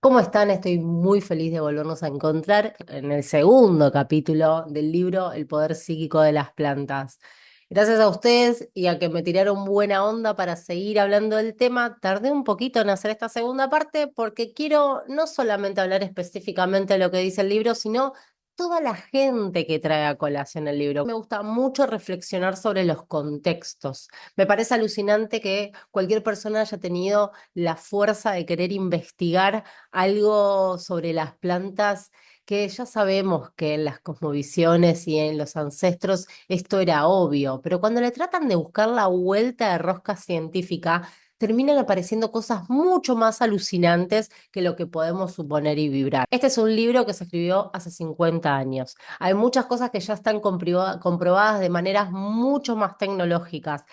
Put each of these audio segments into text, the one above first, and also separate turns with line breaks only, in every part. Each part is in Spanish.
¿Cómo están? Estoy muy feliz de volvernos a encontrar en el segundo capítulo del libro El poder psíquico de las plantas. Gracias a ustedes y a que me tiraron buena onda para seguir hablando del tema, tardé un poquito en hacer esta segunda parte porque quiero no solamente hablar específicamente de lo que dice el libro, sino toda la gente que trae a colación el libro. Me gusta mucho reflexionar sobre los contextos. Me parece alucinante que cualquier persona haya tenido la fuerza de querer investigar algo sobre las plantas que ya sabemos que en las cosmovisiones y en los ancestros esto era obvio, pero cuando le tratan de buscar la vuelta de rosca científica, terminan apareciendo cosas mucho más alucinantes que lo que podemos suponer y vibrar. Este es un libro que se escribió hace 50 años. Hay muchas cosas que ya están comprobadas de maneras mucho más tecnológicas.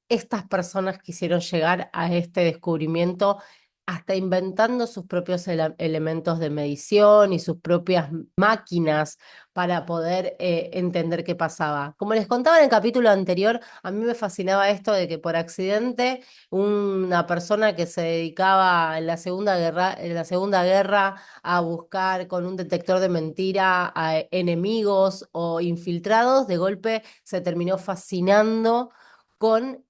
Estas personas quisieron llegar a este descubrimiento hasta inventando sus propios elementos de medición y sus propias máquinas para poder entender qué pasaba. Como les contaba en el capítulo anterior, a mí me fascinaba esto de que por accidente una persona que se dedicaba en la Segunda Guerra a buscar con un detector de mentira a enemigos o infiltrados, de golpe se terminó fascinando con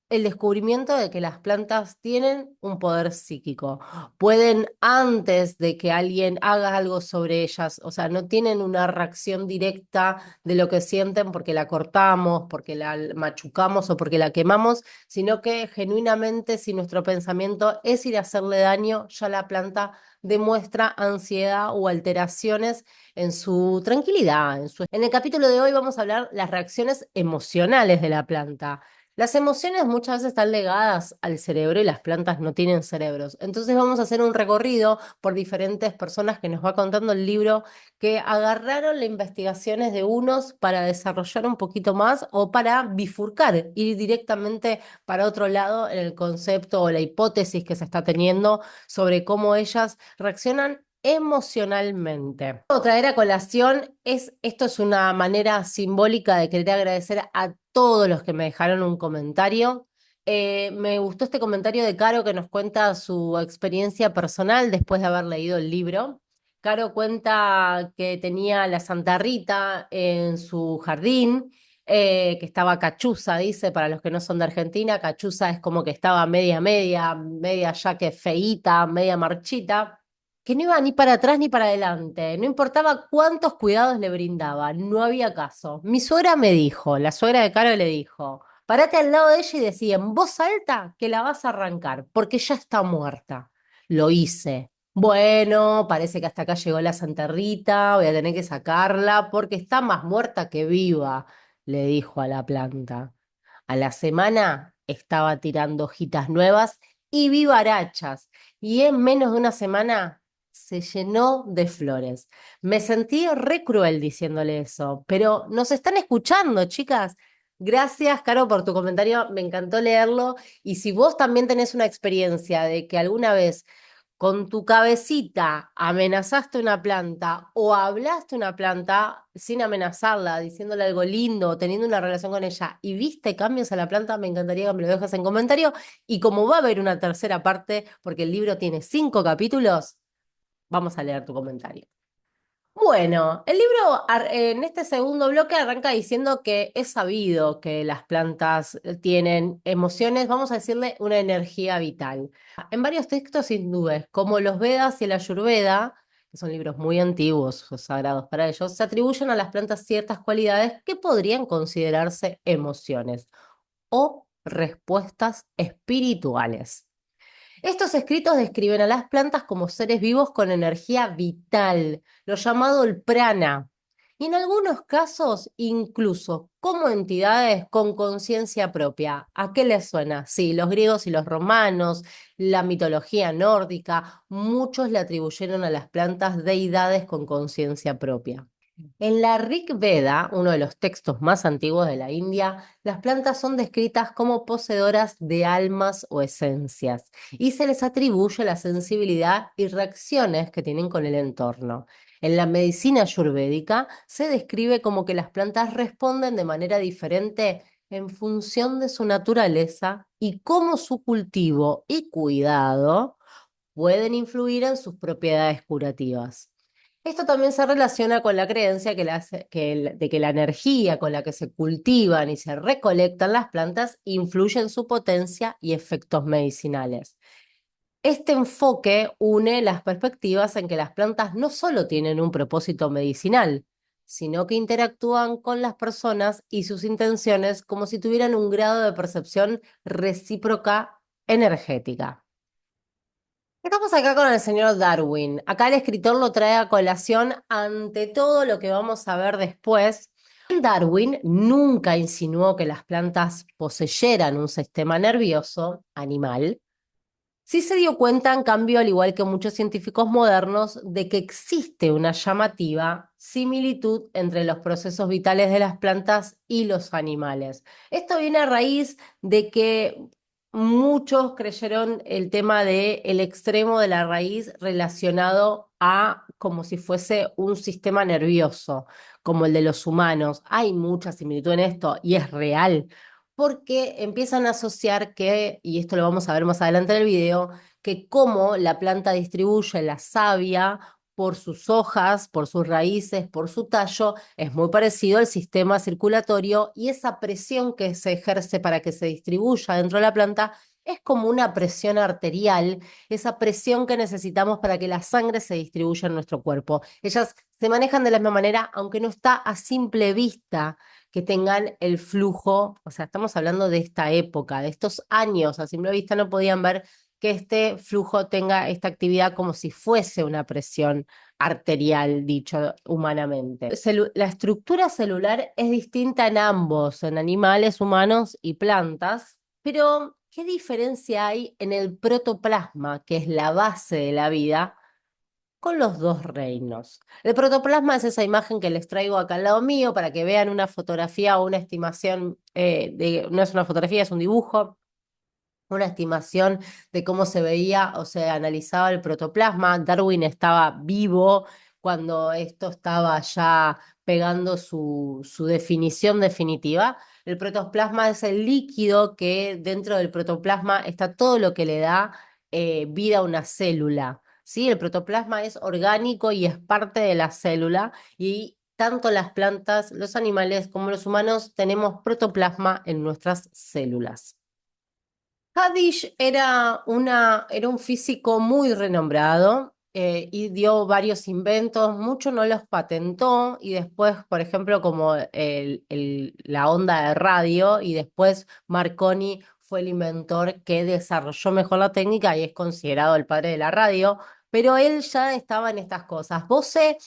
el descubrimiento de que las plantas tienen un poder psíquico. Pueden, antes de que alguien haga algo sobre ellas, o sea, no tienen una reacción directa de lo que sienten porque la cortamos, porque la machucamos o porque la quemamos, sino que genuinamente si nuestro pensamiento es ir a hacerle daño, ya la planta demuestra ansiedad o alteraciones en su tranquilidad. En el capítulo de hoy vamos a hablar las reacciones emocionales de la planta. Las emociones muchas veces están ligadas al cerebro y las plantas no tienen cerebros. Entonces vamos a hacer un recorrido por diferentes personas que nos va contando el libro que agarraron las investigaciones de unos para desarrollar un poquito más o para bifurcar, ir directamente para otro lado en el concepto o la hipótesis que se está teniendo sobre cómo ellas reaccionan emocionalmente. Traer a colación esto es una manera simbólica de querer agradecer a todos los que me dejaron un comentario. Me gustó este comentario de Caro que nos cuenta su experiencia personal después de haber leído el libro. Caro cuenta que tenía la Santa Rita en su jardín, que estaba cachuza, dice, para los que no son de Argentina, cachuza es como que estaba media ya que feíta, media marchita, que no iba ni para atrás ni para adelante, no importaba cuántos cuidados le brindaba, no había caso. Mi suegra me dijo, la suegra de Caro le dijo, parate al lado de ella y decía en voz alta que la vas a arrancar, porque ya está muerta. Lo hice. Bueno, parece que hasta acá llegó la Santa Rita, voy a tener que sacarla porque está más muerta que viva, le dijo a la planta. A la semana estaba tirando hojitas nuevas y vivarachas, y en menos de una semana se llenó de flores. Me sentí re cruel diciéndole eso, pero nos están escuchando, chicas. Gracias, Caro, por tu comentario. Me encantó leerlo. Y si vos también tenés una experiencia de que alguna vez con tu cabecita amenazaste una planta o hablaste una planta sin amenazarla, diciéndole algo lindo, o teniendo una relación con ella y viste cambios a la planta, me encantaría que me lo dejes en comentario. Y como va a haber una tercera parte, porque el libro tiene 5 capítulos, vamos a leer tu comentario. Bueno, el libro en este segundo bloque arranca diciendo que es sabido que las plantas tienen emociones, vamos a decirle una energía vital. En varios textos hindúes, como los Vedas y la Ayurveda, que son libros muy antiguos, sagrados para ellos, se atribuyen a las plantas ciertas cualidades que podrían considerarse emociones o respuestas espirituales. Estos escritos describen a las plantas como seres vivos con energía vital, lo llamado el prana, y en algunos casos incluso como entidades con conciencia propia. ¿A qué les suena? Sí, los griegos y los romanos, la mitología nórdica, muchos le atribuyeron a las plantas deidades con conciencia propia. En la Rig Veda, uno de los textos más antiguos de la India, las plantas son descritas como poseedoras de almas o esencias y se les atribuye la sensibilidad y reacciones que tienen con el entorno. En la medicina ayurvédica se describe como que las plantas responden de manera diferente en función de su naturaleza y cómo su cultivo y cuidado pueden influir en sus propiedades curativas. Esto también se relaciona con la creencia de que la energía con la que se cultivan y se recolectan las plantas influye en su potencia y efectos medicinales. Este enfoque une las perspectivas en que las plantas no solo tienen un propósito medicinal, sino que interactúan con las personas y sus intenciones como si tuvieran un grado de percepción recíproca energética. Estamos acá con el señor Darwin. Acá el escritor lo trae a colación ante todo lo que vamos a ver después. Darwin nunca insinuó que las plantas poseyeran un sistema nervioso animal. Sí se dio cuenta, en cambio, al igual que muchos científicos modernos, de que existe una llamativa similitud entre los procesos vitales de las plantas y los animales. Esto viene a raíz de que muchos creyeron el tema del extremo de la raíz relacionado a como si fuese un sistema nervioso, como el de los humanos. Hay mucha similitud en esto y es real porque empiezan a asociar que, y esto lo vamos a ver más adelante en el video, que cómo la planta distribuye la savia por sus hojas, por sus raíces, por su tallo, es muy parecido al sistema circulatorio y esa presión que se ejerce para que se distribuya dentro de la planta es como una presión arterial, esa presión que necesitamos para que la sangre se distribuya en nuestro cuerpo. Ellas se manejan de la misma manera, aunque no está a simple vista que tengan el flujo, o sea, estamos hablando de esta época, de estos años, a simple vista no podían ver que este flujo tenga esta actividad como si fuese una presión arterial, dicho humanamente. La estructura celular es distinta en ambos, en animales, humanos y plantas, pero ¿qué diferencia hay en el protoplasma, que es la base de la vida, con los dos reinos? El protoplasma es esa imagen que les traigo acá al lado mío para que vean una fotografía o una estimación, no es una fotografía, es un dibujo, una estimación de cómo se veía o se analizaba el protoplasma. Darwin estaba vivo cuando esto estaba ya pegando su definición definitiva. El protoplasma es el líquido que dentro del protoplasma está todo lo que le da vida a una célula. ¿Sí? El protoplasma es orgánico y es parte de la célula y tanto las plantas, los animales como los humanos tenemos protoplasma en nuestras células. Hadish era un físico muy renombrado y dio varios inventos, muchos no los patentó y después, por ejemplo, como la onda de radio y después Marconi fue el inventor que desarrolló mejor la técnica y es considerado el padre de la radio, pero él ya estaba en estas cosas. Bose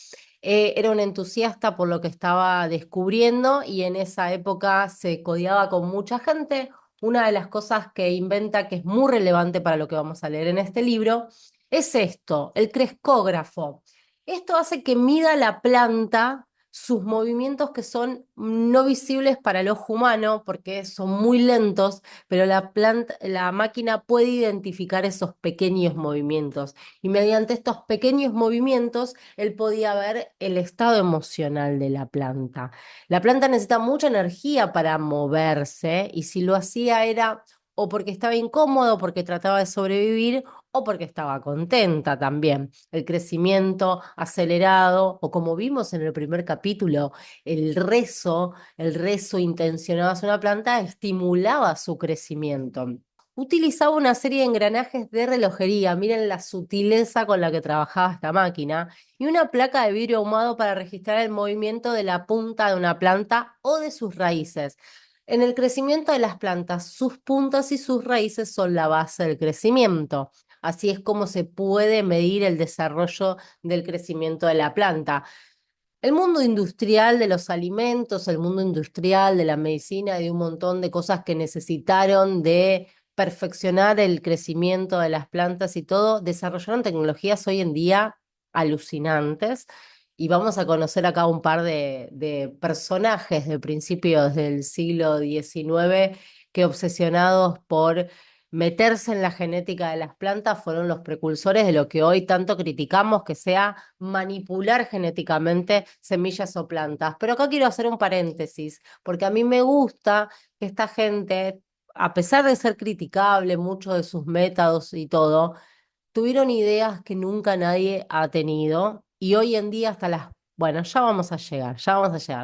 era un entusiasta por lo que estaba descubriendo y en esa época se codeaba con mucha gente. Una de las cosas que inventa que es muy relevante para lo que vamos a leer en este libro es esto, el crescógrafo. Esto hace que mida la planta sus movimientos que son no visibles para el ojo humano porque son muy lentos, pero la máquina puede identificar esos pequeños movimientos y mediante estos pequeños movimientos él podía ver el estado emocional de la planta. La planta necesita mucha energía para moverse y si lo hacía era o porque estaba incómodo, porque trataba de sobrevivir o porque estaba contenta también. El crecimiento acelerado o como vimos en el primer capítulo, el rezo intencionado hacia una planta estimulaba su crecimiento. Utilizaba una serie de engranajes de relojería, miren la sutileza con la que trabajaba esta máquina, y una placa de vidrio ahumado para registrar el movimiento de la punta de una planta o de sus raíces. En el crecimiento de las plantas, sus puntas y sus raíces son la base del crecimiento. Así es como se puede medir el desarrollo del crecimiento de la planta. El mundo industrial de los alimentos, el mundo industrial de la medicina y de un montón de cosas que necesitaron de perfeccionar el crecimiento de las plantas y todo, desarrollaron tecnologías hoy en día alucinantes. Y vamos a conocer acá un par de personajes de principios del siglo XIX que obsesionados por meterse en la genética de las plantas fueron los precursores de lo que hoy tanto criticamos, que sea manipular genéticamente semillas o plantas. Pero acá quiero hacer un paréntesis, porque a mí me gusta que esta gente, a pesar de ser criticable muchos de sus métodos y todo, tuvieron ideas que nunca nadie ha tenido y hoy en día hasta las... Bueno, ya vamos a llegar,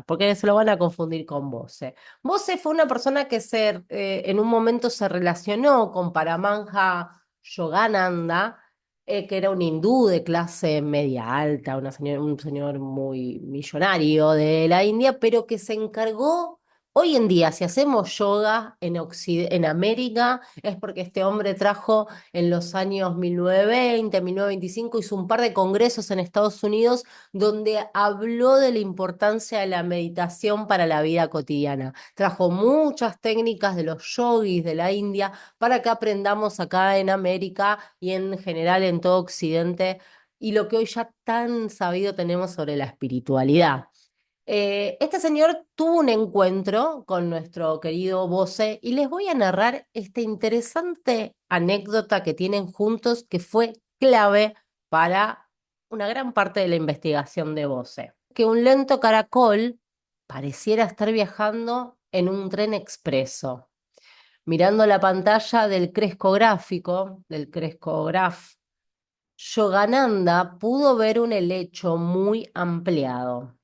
porque se lo van a confundir con Bose. Bose fue una persona que en un momento se relacionó con Paramahansa Yogananda, que era un hindú de clase media alta, un señor muy millonario de la India, pero que se encargó. Hoy en día, si hacemos yoga en América, es porque este hombre trajo en los años 1920, 1925, hizo un par de congresos en Estados Unidos donde habló de la importancia de la meditación para la vida cotidiana. Trajo muchas técnicas de los yogis de la India para que aprendamos acá en América y en general en todo Occidente y lo que hoy ya tan sabido tenemos sobre la espiritualidad. Este señor tuvo un encuentro con nuestro querido Bose y les voy a narrar esta interesante anécdota que tienen juntos que fue clave para una gran parte de la investigación de Bose. Que un lento caracol pareciera estar viajando en un tren expreso. Mirando la pantalla del Crescograph, Yogananda pudo ver un helecho muy ampliado.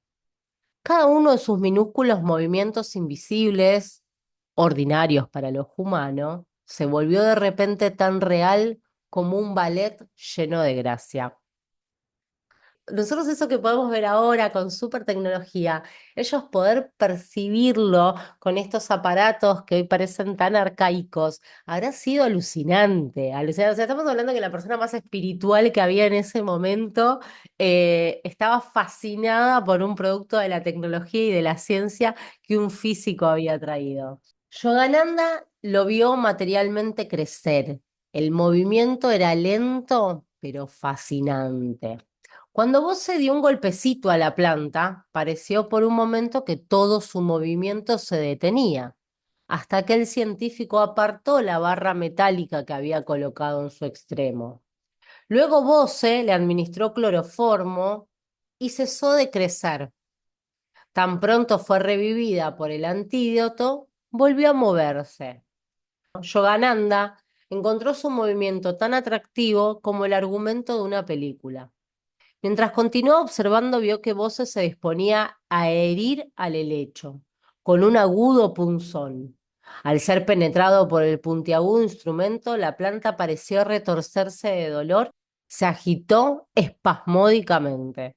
Cada uno de sus minúsculos movimientos invisibles, ordinarios para el ojo humano, se volvió de repente tan real como un ballet lleno de gracia. Nosotros eso que podemos ver ahora con súper tecnología, ellos poder percibirlo con estos aparatos que hoy parecen tan arcaicos, habrá sido alucinante, alucinante. O sea, estamos hablando que la persona más espiritual que había en ese momento estaba fascinada por un producto de la tecnología y de la ciencia que un físico había traído. Yogananda lo vio materialmente crecer. El movimiento era lento, pero fascinante. Cuando vos se dio un golpecito a la planta, pareció por un momento que todo su movimiento se detenía, hasta que el científico apartó la barra metálica que había colocado en su extremo. Luego Bose le administró cloroformo y cesó de crecer. Tan pronto fue revivida por el antídoto, volvió a moverse. Yogananda encontró su movimiento tan atractivo como el argumento de una película. Mientras continuó observando, vio que Bose se disponía a herir al helecho con un agudo punzón. Al ser penetrado por el puntiagudo instrumento, la planta pareció retorcerse de dolor, se agitó espasmódicamente.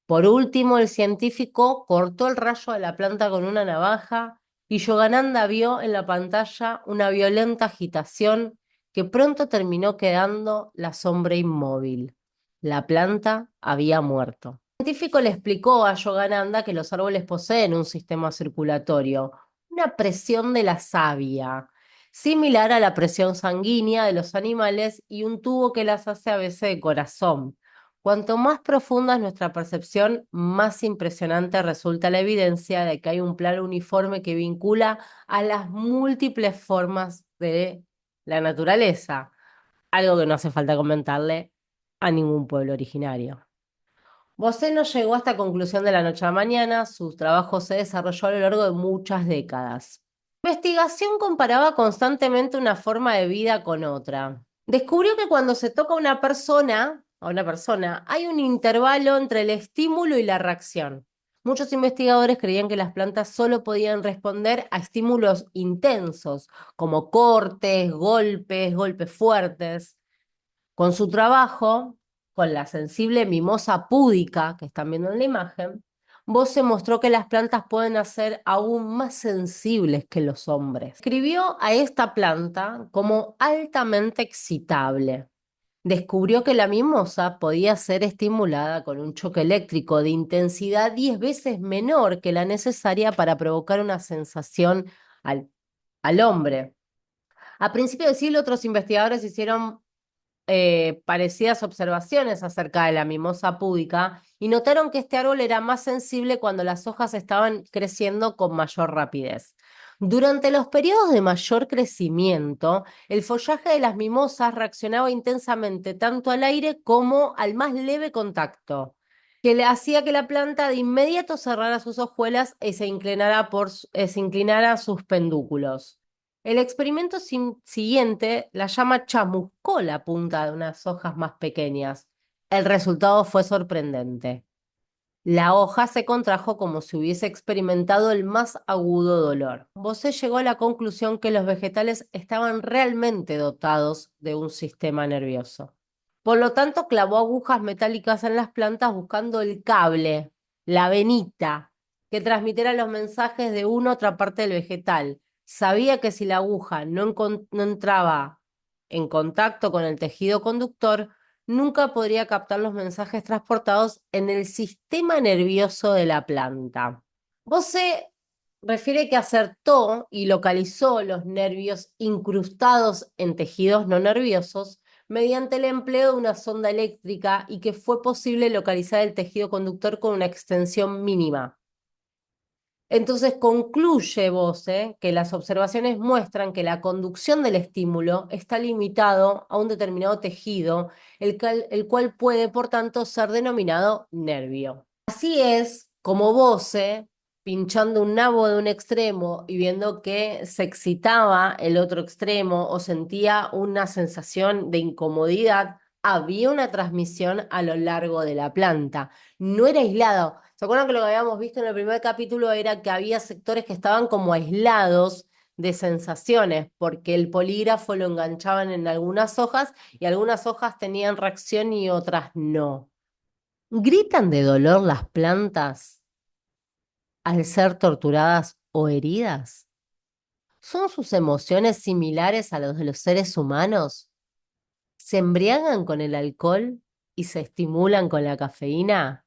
Por último, el científico cortó el rayo de la planta con una navaja y Yogananda vio en la pantalla una violenta agitación que pronto terminó quedando la sombra inmóvil. La planta había muerto. El científico le explicó a Yogananda que los árboles poseen un sistema circulatorio, una presión de la savia, similar a la presión sanguínea de los animales y un tubo que las hace a veces de corazón. Cuanto más profunda es nuestra percepción, más impresionante resulta la evidencia de que hay un plan uniforme que vincula a las múltiples formas de la naturaleza, algo que no hace falta comentarle a ningún pueblo originario. Bosé no llegó a esta conclusión de la noche a la mañana, su trabajo se desarrolló a lo largo de muchas décadas. La investigación comparaba constantemente una forma de vida con otra. Descubrió que cuando se toca a una persona, hay un intervalo entre el estímulo y la reacción. Muchos investigadores creían que las plantas solo podían responder a estímulos intensos, como cortes, golpes fuertes. Con su trabajo, con la sensible mimosa púdica que están viendo en la imagen, Bose mostró que las plantas pueden ser aún más sensibles que los hombres. Escribió a esta planta como altamente excitable. Descubrió que la mimosa podía ser estimulada con un choque eléctrico de intensidad 10 veces menor que la necesaria para provocar una sensación al, al hombre. A principios del siglo, otros investigadores hicieron parecidas observaciones acerca de la mimosa púdica y notaron que este árbol era más sensible cuando las hojas estaban creciendo con mayor rapidez. Durante los periodos de mayor crecimiento, el follaje de las mimosas reaccionaba intensamente tanto al aire como al más leve contacto, que le hacía que la planta de inmediato cerrara sus hojuelas y se inclinara a sus pedúnculos. El experimento siguiente la llama chamuscó la punta de unas hojas más pequeñas. El resultado fue sorprendente. La hoja se contrajo como si hubiese experimentado el más agudo dolor. Bosé llegó a la conclusión que los vegetales estaban realmente dotados de un sistema nervioso. Por lo tanto, clavó agujas metálicas en las plantas buscando el cable, la venita, que transmitiera los mensajes de una u otra parte del vegetal. Sabía que si la aguja no entraba en contacto con el tejido conductor, nunca podría captar los mensajes transportados en el sistema nervioso de la planta. Bose refiere que acertó y localizó los nervios incrustados en tejidos no nerviosos mediante el empleo de una sonda eléctrica y que fue posible localizar el tejido conductor con una extensión mínima. Entonces concluye Bose que las observaciones muestran que la conducción del estímulo está limitado a un determinado tejido, el cual puede, por tanto, ser denominado nervio. Así es como Bose, pinchando un nabo de un extremo y viendo que se excitaba el otro extremo o sentía una sensación de incomodidad, había una transmisión a lo largo de la planta. No era aislado. ¿Se acuerdan que lo que habíamos visto en el primer capítulo era que había sectores que estaban como aislados de sensaciones, porque el polígrafo lo enganchaban en algunas hojas y algunas hojas tenían reacción y otras no? ¿Gritan de dolor las plantas al ser torturadas o heridas? ¿Son sus emociones similares a los de los seres humanos? ¿Se embriagan con el alcohol y se estimulan con la cafeína?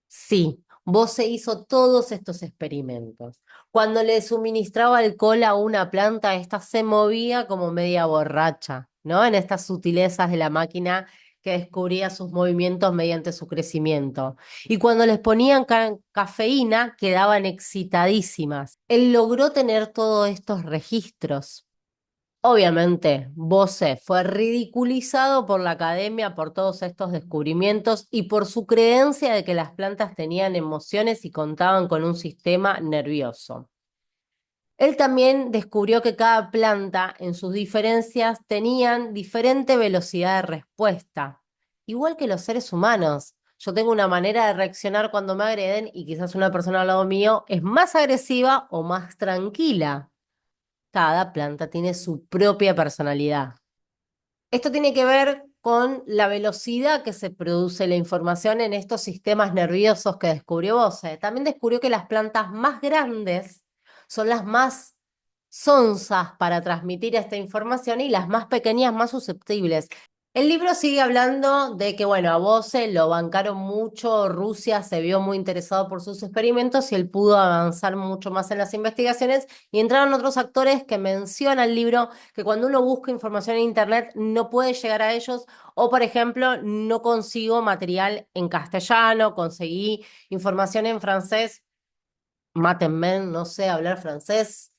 Sí, Bose hizo todos estos experimentos. Cuando le suministraba alcohol a una planta, ésta se movía como media borracha, ¿no? En estas sutilezas de la máquina que descubría sus movimientos mediante su crecimiento. Y cuando les ponían cafeína, quedaban excitadísimas. Él logró tener todos estos registros. Obviamente, Bose fue ridiculizado por la academia por todos estos descubrimientos y por su creencia de que las plantas tenían emociones y contaban con un sistema nervioso. Él también descubrió que cada planta en sus diferencias tenían diferente velocidad de respuesta, igual que los seres humanos. Yo tengo una manera de reaccionar cuando me agreden y quizás una persona al lado mío es más agresiva o más tranquila. Cada planta tiene su propia personalidad. Esto tiene que ver con la velocidad que se produce la información en estos sistemas nerviosos que descubrió Bose. También descubrió que las plantas más grandes son las más sonzas para transmitir esta información y las más pequeñas más susceptibles. El libro sigue hablando de que, bueno, a Bose lo bancaron mucho, Rusia se vio muy interesado por sus experimentos y él pudo avanzar mucho más en las investigaciones y entraron otros actores que menciona el libro que cuando uno busca información en Internet no puede llegar a ellos o, por ejemplo, no consigo material en castellano, conseguí información en francés, mátenme, no sé hablar francés.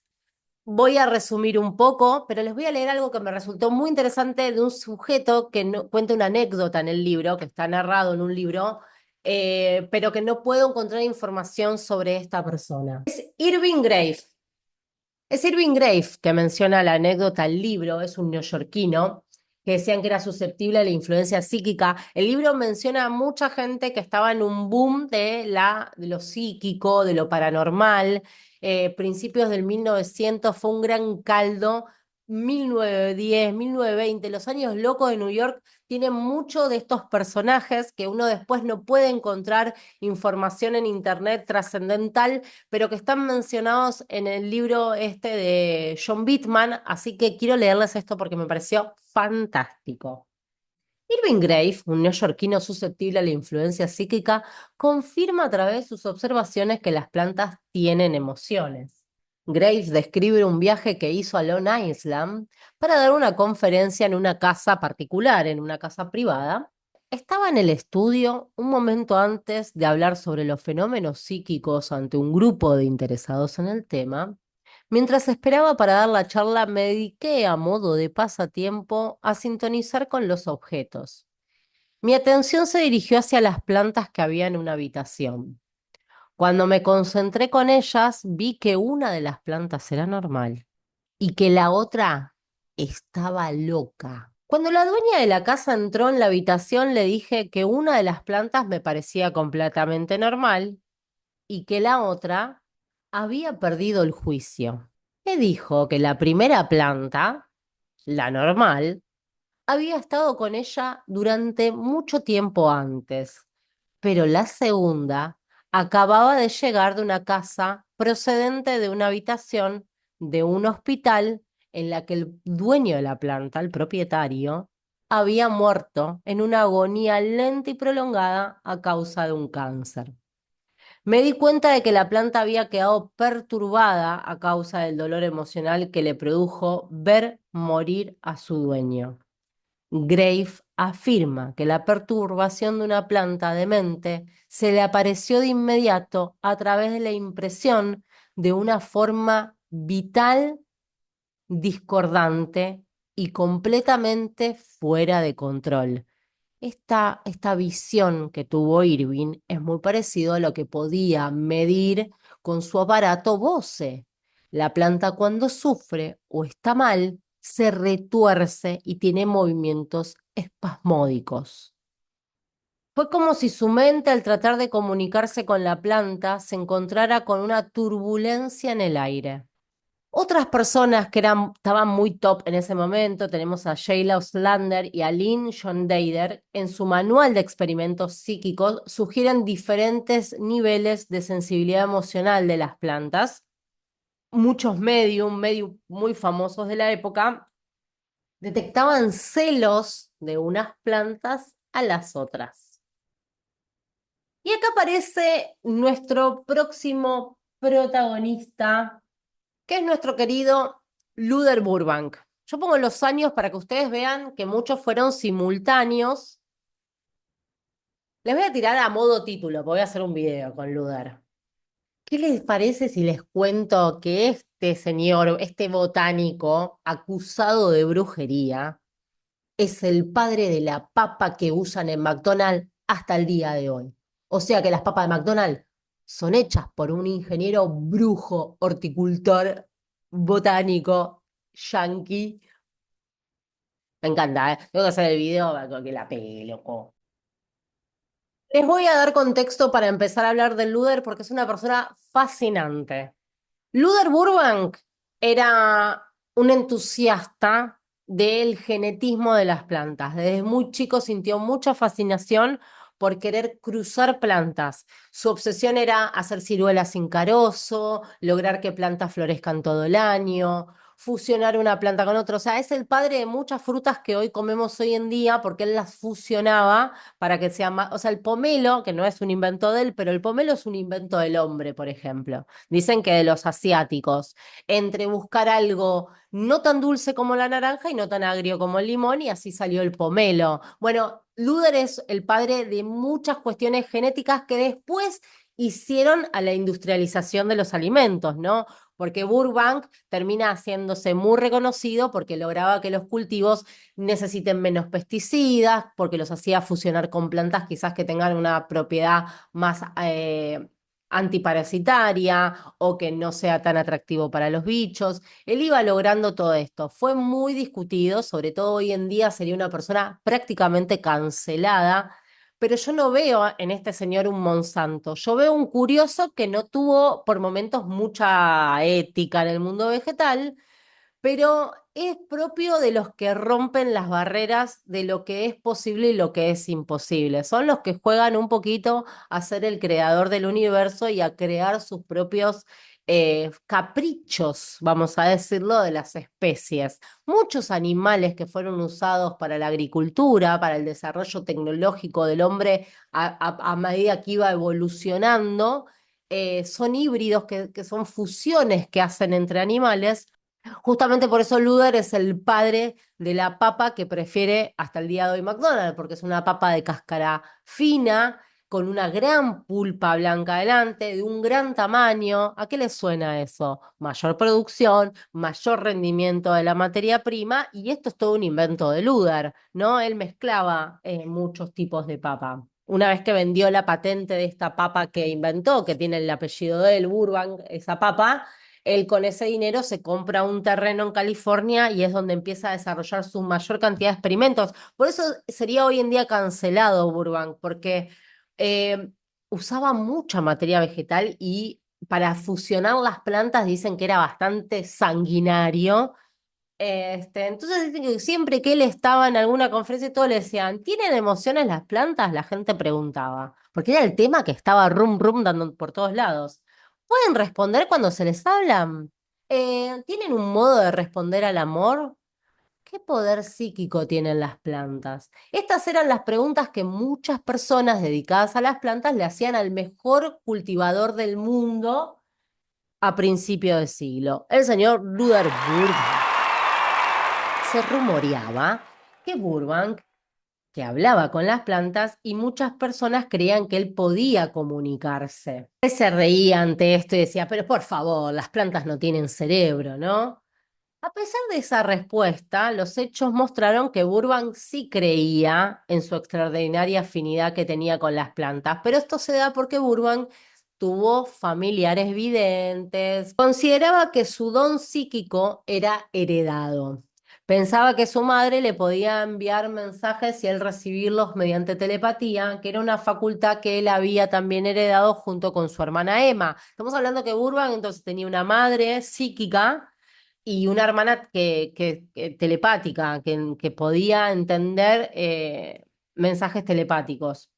Voy a resumir un poco, pero les voy a leer algo que me resultó muy interesante de un sujeto que cuenta una anécdota en el libro, que está narrado en un libro, pero que no puedo encontrar información sobre esta persona. Es Irving Grave. Es Irving Grave que menciona la anécdota del libro, es un neoyorquino que decían que era susceptible a la influencia psíquica. El libro menciona a mucha gente que estaba en un boom de lo psíquico, de lo paranormal. Principios del 1900 fue un gran caldo. 1910, 1920, los años locos de New York tienen mucho de estos personajes que uno después no puede encontrar información en internet trascendental pero que están mencionados en el libro este de John Bittman, así que quiero leerles esto porque me pareció fantástico. Irving Grave, un neoyorquino susceptible a la influencia psíquica, confirma a través de sus observaciones que las plantas tienen emociones. Graves describe un viaje que hizo a Long Island para dar una conferencia en una casa particular, en una casa privada. Estaba en el estudio un momento antes de hablar sobre los fenómenos psíquicos ante un grupo de interesados en el tema. Mientras esperaba para dar la charla, me dediqué a modo de pasatiempo a sintonizar con los objetos. Mi atención se dirigió hacia las plantas que había en una habitación. Cuando me concentré con ellas, vi que una de las plantas era normal. y que la otra estaba loca. Cuando la dueña de la casa entró en la habitación, le dije que una de las plantas me parecía completamente normal y que la otra había perdido el juicio. Me dijo que la primera planta, la normal, había estado con ella durante mucho tiempo antes, pero la segunda acababa de llegar de una casa procedente de una habitación de un hospital en la que el dueño de la planta, el propietario, había muerto en una agonía lenta y prolongada a causa de un cáncer. Me di cuenta de que la planta había quedado perturbada a causa del dolor emocional que le produjo ver morir a su dueño. Grave afirma que la perturbación de una planta demente se le apareció de inmediato a través de la impresión de una forma vital discordante y completamente fuera de control. Esta visión que tuvo Irving es muy parecido a lo que podía medir con su aparato Bose. La planta cuando sufre o está mal se retuerce y tiene movimientos espasmódicos. Fue como si su mente al tratar de comunicarse con la planta se encontrara con una turbulencia en el aire. Otras personas que estaban muy top en ese momento, tenemos a Sheila Oslander y a Lynn John Dader, en su manual de experimentos psíquicos sugieren diferentes niveles de sensibilidad emocional de las plantas. Muchos medium muy famosos de la época, detectaban celos de unas plantas a las otras. Y acá aparece nuestro próximo protagonista, que es nuestro querido Luther Burbank. Yo pongo los años para que ustedes vean que muchos fueron simultáneos. Les voy a tirar a modo título, porque voy a hacer un video con Luther. ¿Qué les parece si les cuento que este señor, este botánico acusado de brujería, es el padre de la papa que usan en McDonald's hasta el día de hoy? O sea que las papas de McDonald's son hechas por un ingeniero brujo, horticultor, botánico, yanqui. Me encanta, ¿eh? Tengo que hacer el video para que la pegue, loco. Les voy a dar contexto para empezar a hablar de Luder porque es una persona fascinante. Luther Burbank era un entusiasta del genetismo de las plantas. Desde muy chico sintió mucha fascinación por querer cruzar plantas. Su obsesión era hacer ciruelas sin carozo, lograr que plantas florezcan todo el año, fusionar una planta con otra. O sea, es el padre de muchas frutas que hoy comemos hoy en día porque él las fusionaba para que sean más... O sea, el pomelo, que no es un invento de él, pero el pomelo es un invento del hombre, por ejemplo. Dicen que de los asiáticos, entre buscar algo no tan dulce como la naranja y no tan agrio como el limón, y así salió el pomelo. Bueno, Luder es el padre de muchas cuestiones genéticas que después hicieron a la industrialización de los alimentos, ¿no? Porque Burbank termina haciéndose muy reconocido porque lograba que los cultivos necesiten menos pesticidas, porque los hacía fusionar con plantas quizás que tengan una propiedad más antiparasitaria o que no sea tan atractivo para los bichos. Él iba logrando todo esto. Fue muy discutido, sobre todo hoy en día sería una persona prácticamente cancelada, pero yo no veo en este señor un Monsanto. Yo veo un curioso que no tuvo por momentos mucha ética en el mundo vegetal, pero es propio de los que rompen las barreras de lo que es posible y lo que es imposible. Son los que juegan un poquito a ser el creador del universo y a crear sus propios caprichos, vamos a decirlo, de las especies. Muchos animales que fueron usados para la agricultura, para el desarrollo tecnológico del hombre a medida que iba evolucionando, son híbridos que son fusiones que hacen entre animales. Justamente por eso Luder es el padre de la papa que prefiere hasta el día de hoy McDonald's, porque es una papa de cáscara fina, con una gran pulpa blanca delante, de un gran tamaño. ¿A qué le suena eso? Mayor producción, mayor rendimiento de la materia prima, y esto es todo un invento de Luder, ¿no? Él mezclaba muchos tipos de papa. Una vez que vendió la patente de esta papa que inventó, que tiene el apellido de él, Burbank, esa papa, él con ese dinero se compra un terreno en California y es donde empieza a desarrollar su mayor cantidad de experimentos. Por eso sería hoy en día cancelado Burbank, porque eh, usaba mucha materia vegetal y para fusionar las plantas dicen que era bastante sanguinario. Entonces dicen que siempre que él estaba en alguna conferencia, todos le decían, ¿tienen emociones las plantas? La gente preguntaba, porque era el tema que estaba rum rum dando por todos lados. ¿Pueden responder cuando se les habla? ¿Tienen un modo de responder al amor? ¿Qué poder psíquico tienen las plantas? Estas eran las preguntas que muchas personas dedicadas a las plantas le hacían al mejor cultivador del mundo a principio de siglo, el señor Ruther Burbank. Se rumoreaba que Burbank, que hablaba con las plantas y muchas personas creían que él podía comunicarse. Él se reía ante esto y decía, pero por favor, las plantas no tienen cerebro, ¿no? A pesar de esa respuesta, los hechos mostraron que Burbank sí creía en su extraordinaria afinidad que tenía con las plantas, pero esto se da porque Burbank tuvo familiares videntes, consideraba que su don psíquico era heredado. Pensaba que su madre le podía enviar mensajes y él recibirlos mediante telepatía, que era una facultad que él había también heredado junto con su hermana Emma. Estamos hablando que Burbank entonces tenía una madre psíquica y una hermana que telepática, que podía entender mensajes telepáticos.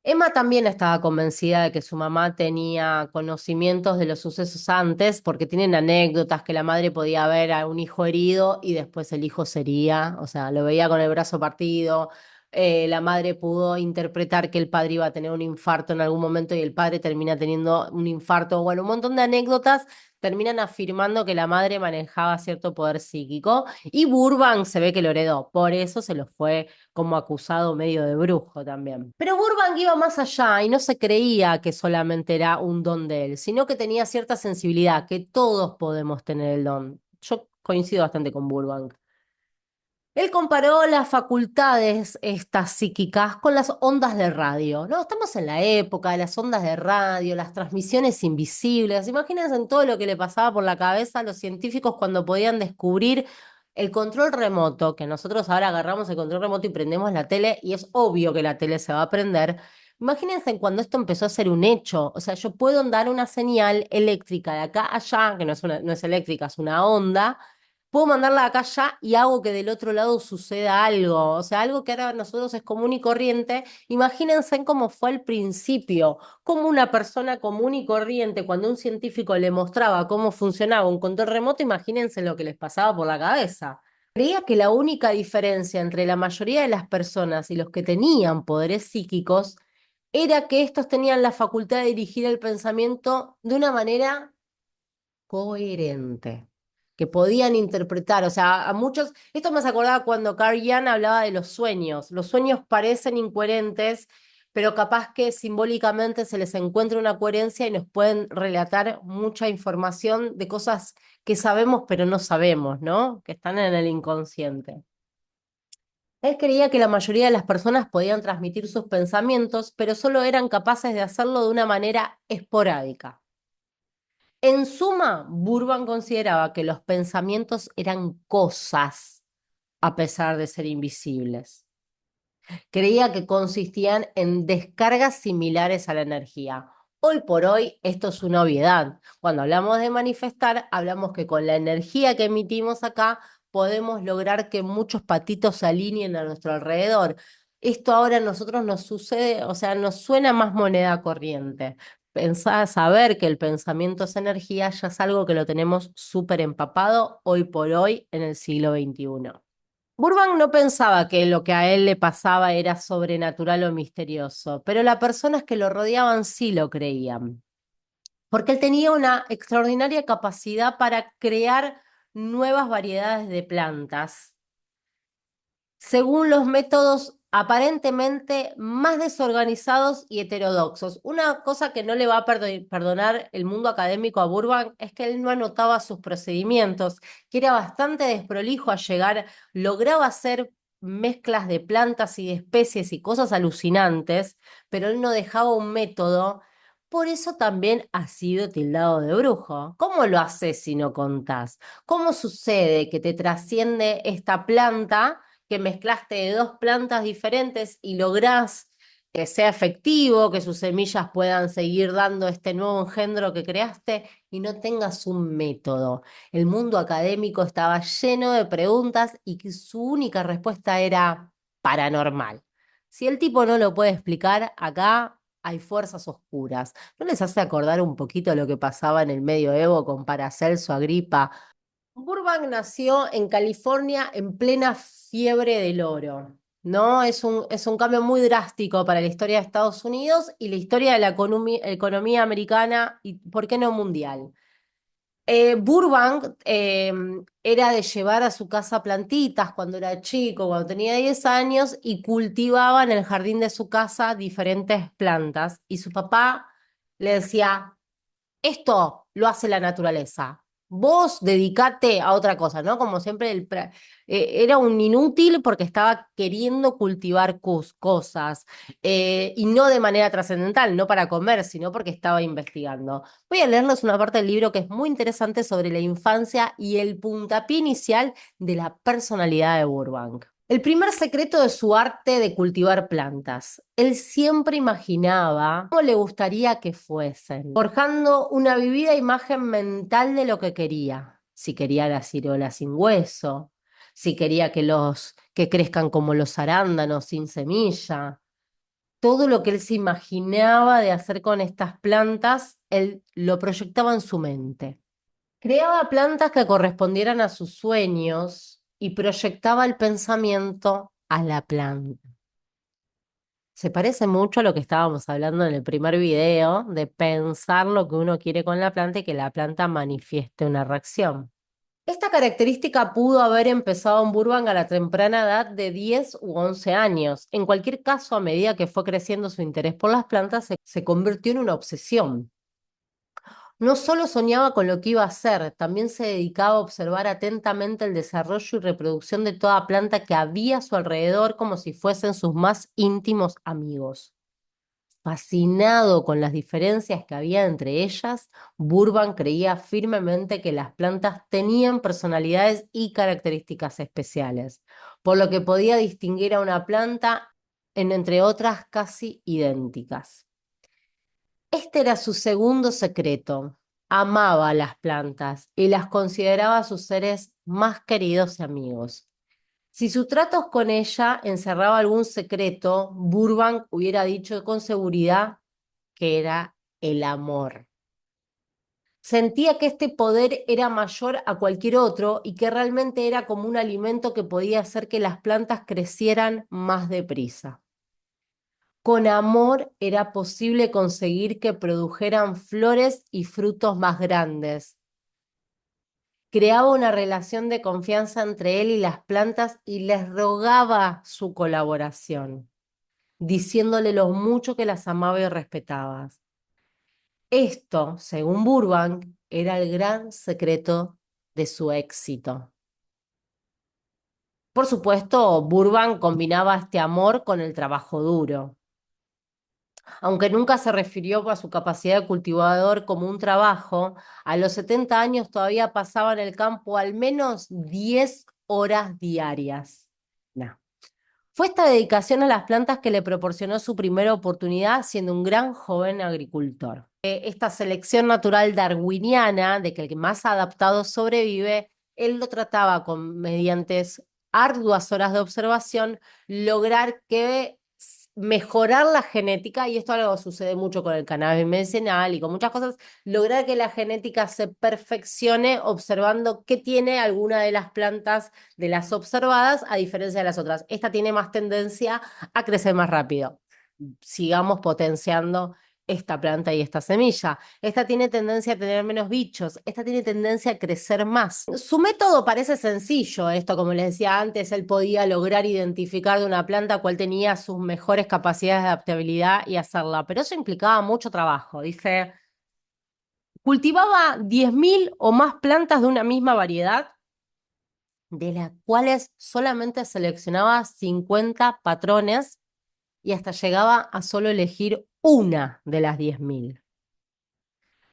Emma también estaba convencida de que su mamá tenía conocimientos de los sucesos antes, porque tienen anécdotas que la madre podía ver a un hijo herido y después el hijo sería, o sea, lo veía con el brazo partido. La madre pudo interpretar que el padre iba a tener un infarto en algún momento y el padre termina teniendo un infarto. Bueno, un montón de anécdotas terminan afirmando que la madre manejaba cierto poder psíquico y Burbank se ve que lo heredó, por eso se lo fue como acusado medio de brujo también. Pero Burbank iba más allá y no se creía que solamente era un don de él, sino que tenía cierta sensibilidad, que todos podemos tener el don. Yo coincido bastante con Burbank. Él comparó las facultades estas psíquicas con las ondas de radio, ¿no? Estamos en la época de las ondas de radio, las transmisiones invisibles. Imagínense en todo lo que le pasaba por la cabeza a los científicos cuando podían descubrir el control remoto, que nosotros ahora agarramos el control remoto y prendemos la tele y es obvio que la tele se va a prender. Imagínense en cuando esto empezó a ser un hecho. O sea, yo puedo dar una señal eléctrica de acá a allá, que no es eléctrica, es una onda. Puedo mandarla acá ya y hago que del otro lado suceda algo. O sea, algo que ahora nosotros es común y corriente. Imagínense en cómo fue al principio, cómo una persona común y corriente, cuando un científico le mostraba cómo funcionaba un control remoto, imagínense lo que les pasaba por la cabeza. Creía que la única diferencia entre la mayoría de las personas y los que tenían poderes psíquicos era que estos tenían la facultad de dirigir el pensamiento de una manera coherente, que podían interpretar, o sea, a muchos, esto me hace acordar cuando Carl Jung hablaba de los sueños parecen incoherentes, pero capaz que simbólicamente se les encuentra una coherencia y nos pueden relatar mucha información de cosas que sabemos pero no sabemos, ¿no? Que están en el inconsciente. Él creía que la mayoría de las personas podían transmitir sus pensamientos, pero solo eran capaces de hacerlo de una manera esporádica. En suma, Burban consideraba que los pensamientos eran cosas, a pesar de ser invisibles. Creía que consistían en descargas similares a la energía. Hoy por hoy esto es una obviedad. Cuando hablamos de manifestar, hablamos que con la energía que emitimos acá podemos lograr que muchos patitos se alineen a nuestro alrededor. Esto ahora a nosotros nos sucede, o sea, nos suena más moneda corriente. Pensar, saber que el pensamiento es energía ya es algo que lo tenemos súper empapado hoy por hoy en el siglo XXI. Burbank no pensaba que lo que a él le pasaba era sobrenatural o misterioso, pero las personas que lo rodeaban sí lo creían, porque él tenía una extraordinaria capacidad para crear nuevas variedades de plantas según los métodos aparentemente más desorganizados y heterodoxos. Una cosa que no le va a perdonar el mundo académico a Burbank es que él no anotaba sus procedimientos, que era bastante desprolijo a llegar, lograba hacer mezclas de plantas y de especies y cosas alucinantes, pero él no dejaba un método Por eso también has sido tildado de brujo. ¿Cómo lo haces si no contás? ¿Cómo sucede que te trasciende esta planta, que mezclaste de dos plantas diferentes y lográs que sea efectivo, que sus semillas puedan seguir dando este nuevo engendro que creaste y no tengas un método? El mundo académico estaba lleno de preguntas y que su única respuesta era paranormal. Si el tipo no lo puede explicar, acá hay fuerzas oscuras. ¿No les hace acordar un poquito lo que pasaba en el medioevo con Paracelso, Agripa? Burbank nació en California en plena fiebre del oro, ¿no? Es un cambio muy drástico para la historia de Estados Unidos y la historia de la economía americana y, ¿por qué no mundial? Burbank era de llevar a su casa plantitas cuando era chico, cuando tenía 10 años, y cultivaba en el jardín de su casa diferentes plantas. Y su papá le decía, esto lo hace la naturaleza. Vos dedicate a otra cosa, ¿no? Como siempre, era un inútil porque estaba queriendo cultivar cosas y no de manera trascendental, no para comer, sino porque estaba investigando. Voy a leerles una parte del libro que es muy interesante sobre la infancia y el puntapié inicial de la personalidad de Burbank. El primer secreto de su arte de cultivar plantas. Él siempre imaginaba cómo le gustaría que fuesen, forjando una vivida imagen mental de lo que quería. Si quería la ciruela sin hueso, si quería que crezcan como los arándanos sin semilla. Todo lo que él se imaginaba de hacer con estas plantas, él lo proyectaba en su mente. Creaba plantas que correspondieran a sus sueños y proyectaba el pensamiento a la planta. Se parece mucho a lo que estábamos hablando en el primer video, de pensar lo que uno quiere con la planta y que la planta manifieste una reacción. Esta característica pudo haber empezado en Burbank a la temprana edad de 10 u 11 años. En cualquier caso, a medida que fue creciendo su interés por las plantas, se convirtió en una obsesión. No solo soñaba con lo que iba a hacer, también se dedicaba a observar atentamente el desarrollo y reproducción de toda planta que había a su alrededor como si fuesen sus más íntimos amigos. Fascinado con las diferencias que había entre ellas, Burbank creía firmemente que las plantas tenían personalidades y características especiales, por lo que podía distinguir a una planta entre otras casi idénticas. Este era su segundo secreto. Amaba a las plantas y las consideraba sus seres más queridos y amigos. Si su trato con ella encerraba algún secreto, Burbank hubiera dicho con seguridad que era el amor. Sentía que este poder era mayor a cualquier otro y que realmente era como un alimento que podía hacer que las plantas crecieran más deprisa. Con amor era posible conseguir que produjeran flores y frutos más grandes. Creaba una relación de confianza entre él y las plantas y les rogaba su colaboración, diciéndole lo mucho que las amaba y respetaba. Esto, según Burbank, era el gran secreto de su éxito. Por supuesto, Burbank combinaba este amor con el trabajo duro. Aunque nunca se refirió a su capacidad de cultivador como un trabajo, a los 70 años todavía pasaba en el campo al menos 10 horas diarias. No. Fue esta dedicación a las plantas que le proporcionó su primera oportunidad siendo un gran joven agricultor. Esta selección natural darwiniana de que el que más adaptado sobrevive, él lo trataba con, mediante arduas horas de observación, lograr que mejorar la genética, y esto algo sucede mucho con el cannabis medicinal y con muchas cosas, lograr que la genética se perfeccione observando qué tiene alguna de las plantas de las observadas a diferencia de las otras. Esta tiene más tendencia a crecer más rápido. Sigamos potenciando esta planta y esta semilla. Esta tiene tendencia a tener menos bichos. Esta tiene tendencia a crecer más. Su método parece sencillo. Esto, como les decía antes, él podía lograr identificar de una planta cuál tenía sus mejores capacidades de adaptabilidad y hacerla. Pero eso implicaba mucho trabajo. Dice, cultivaba 10.000 o más plantas de una misma variedad, de las cuales solamente seleccionaba 50 patrones y hasta llegaba a solo elegir una de las 10.000.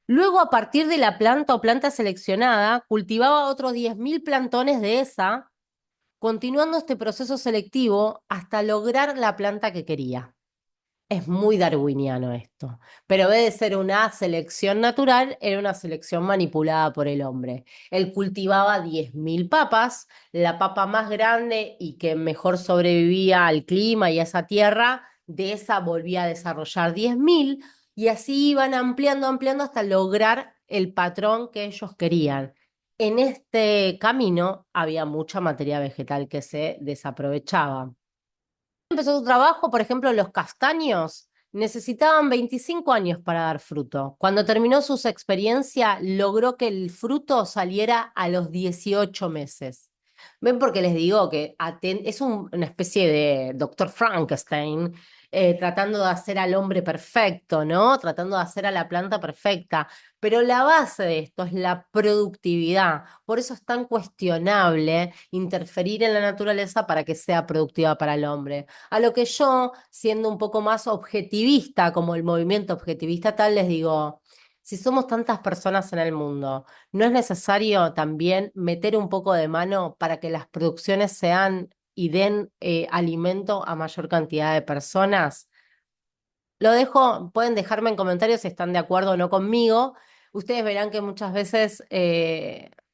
Luego, a partir de la planta o planta seleccionada, cultivaba otros 10.000 plantones de esa, continuando este proceso selectivo hasta lograr la planta que quería. Es muy darwiniano esto, pero en vez de ser una selección natural, era una selección manipulada por el hombre. Él cultivaba 10.000 papas, la papa más grande y que mejor sobrevivía al clima y a esa tierra, de esa volvía a desarrollar 10.000 y así iban ampliando, ampliando hasta lograr el patrón que ellos querían. En este camino había mucha materia vegetal que se desaprovechaba. Empezó su trabajo, por ejemplo, los castaños necesitaban 25 años para dar fruto. Cuando terminó su experiencia, logró que el fruto saliera a los 18 meses. ¿Ven? Porque les digo que es una especie de Doctor Frankenstein tratando de hacer al hombre perfecto, ¿no? Tratando de hacer a la planta perfecta. Pero la base de esto es la productividad. Por eso es tan cuestionable interferir en la naturaleza para que sea productiva para el hombre. A lo que yo, siendo un poco más objetivista, como el movimiento objetivista tal, les digo, si somos tantas personas en el mundo, ¿no es necesario también meter un poco de mano para que las producciones sean y den alimento a mayor cantidad de personas? Lo dejo, pueden dejarme en comentarios si están de acuerdo o no conmigo. Ustedes verán que muchas veces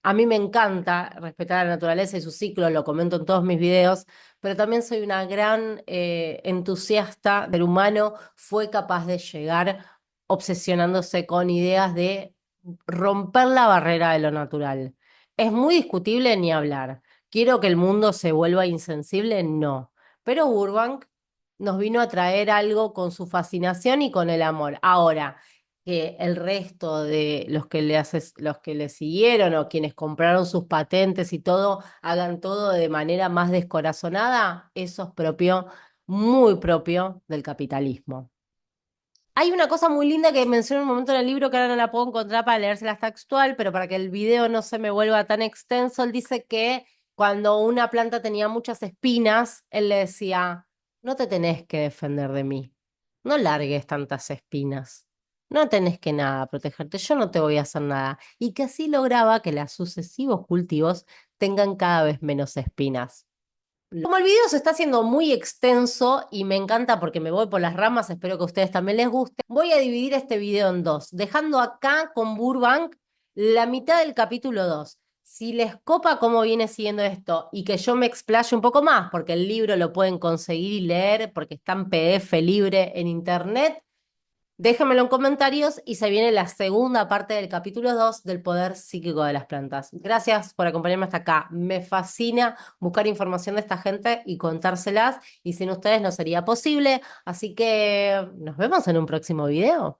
a mí me encanta respetar la naturaleza y su ciclo, lo comento en todos mis videos, pero también soy una gran entusiasta del humano. Fue capaz de llegar obsesionándose con ideas de romper la barrera de lo natural. Es muy discutible ni hablar. ¿Quiero que el mundo se vuelva insensible? No. Pero Burbank nos vino a traer algo con su fascinación y con el amor. Ahora, que el resto de los que le siguieron o quienes compraron sus patentes y todo, hagan todo de manera más descorazonada, eso es propio, muy propio del capitalismo. Hay una cosa muy linda que menciono en un momento en el libro que ahora no la puedo encontrar para leérsela textual, pero para que el video no se me vuelva tan extenso, él dice que cuando una planta tenía muchas espinas, él le decía, no te tenés que defender de mí, no largues tantas espinas, no tenés que nada protegerte, yo no te voy a hacer nada. Y que así lograba que los sucesivos cultivos tengan cada vez menos espinas. Como el video se está haciendo muy extenso y me encanta porque me voy por las ramas, espero que a ustedes también les guste, voy a dividir este video en dos, dejando acá con Burbank la mitad del capítulo 2. Si les copa cómo viene siguiendo esto y que yo me explaye un poco más, porque el libro lo pueden conseguir y leer porque está en PDF libre en internet, déjenmelo en comentarios y se viene la segunda parte del capítulo 2 del poder psíquico de las plantas. Gracias por acompañarme hasta acá. Me fascina buscar información de esta gente y contárselas y sin ustedes no sería posible. Así que nos vemos en un próximo video.